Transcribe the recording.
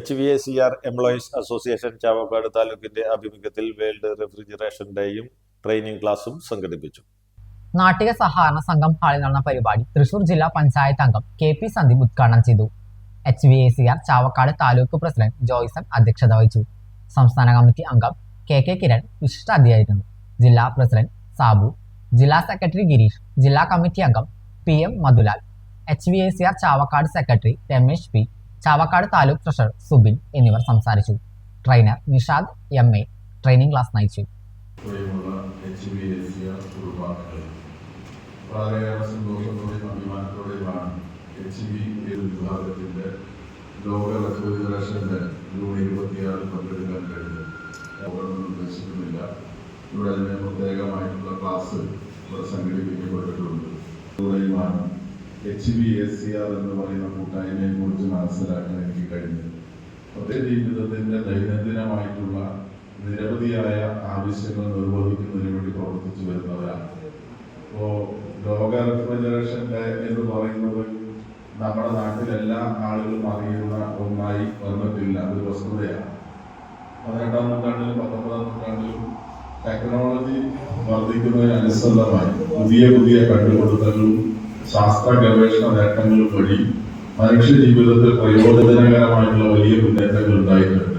HVACR employees association Chavakkad താലൂക്കിന്റെ ആഭിമുഖ്യത്തിൽ world refrigeration ഡേയും training ക്ലാസും സംഘടിപ്പിച്ചു. നാട്ടിക സഹകരണ സംഘം ഹാളിൽ നടന്ന പരിപാടി തൃശൂർ ജില്ലാ പഞ്ചായത്ത് അംഗം KP സന്ദീപ് ഉദ്ഘാടനം ചെയ്തു. HVACR ചാവക്കാട് താലൂക്ക് പ്രസിഡന്റ് ജോയ്സൺ അധ്യക്ഷത വഹിച്ചു. സംസ്ഥാന കമ്മിറ്റി അംഗം KK കിരൺ വിശിഷ്ടാതിഥിയായിരുന്നു. ജില്ലാ പ്രസിഡന്റ് സാബു, ജില്ലാ സെക്രട്ടറി ഗിരീഷ്, ജില്ലാ കമ്മിറ്റി അംഗം PM Madhulal, HVACR Chavakkad secretary Ramesh P, Chavakkad taluk treasurer Subin എന്നിവർ സംസാരിച്ചു. Trainer Nishad MA training class നയിച്ചു. വളരെയേറെ സന്തോഷത്തോടെയും അഭിമാനത്തോടെയുമാണ് വിഭാഗത്തിന്റെ ലോക റെഫ്രിജറേഷന്റെ ജൂൺ 26 പങ്കെടുക്കാൻ കഴിഞ്ഞത്. അവരൊന്നും ഉദ്ദേശിക്കുന്നില്ല. ഇവിടെ അതിന് പ്രത്യേകമായിട്ടുള്ള ക്ലാസ് ഇവിടെ സംഘടിപ്പിക്കപ്പെട്ടിട്ടുണ്ട്. ഇവിടെയുമാണ് HVACR എന്ന് പറയുന്ന കൂട്ടായ്മയെ കുറിച്ച് മനസ്സിലാക്കാൻ എനിക്ക് കഴിഞ്ഞത്. ജീവിതത്തിന്റെ ദൈനംദിനമായിട്ടുള്ള നിരവധിയായ ആവശ്യങ്ങൾ നിർവഹിക്കുന്നതിന് വേണ്ടി പ്രവർത്തിച്ചു വരുന്നവരാണ്. ഇപ്പോ ലോക റെഫ്രിജറേഷൻ ഡേ എന്ന് പറയുന്നത് നമ്മുടെ നാട്ടിലെല്ലാ ആളുകളും അറിയുന്ന ഒന്നായി വന്നിട്ടില്ല. അതൊരു വസ്തുതയാണ്. 18-ാം നൂറ്റാണ്ടിലും 19-ാം നൂറ്റാണ്ടിലും ടെക്നോളജി വർദ്ധിക്കുന്നതിനനുസൃതമായി പുതിയ പുതിയ കണ്ടുപിടുത്തങ്ങളും ശാസ്ത്ര ഗവേഷണ നേട്ടങ്ങളും വഴി മനുഷ്യ ജീവിതത്തിൽ പ്രയോജനകരമായിട്ടുള്ള വലിയ മുന്നേറ്റങ്ങൾ ഉണ്ടായിട്ടുണ്ട്.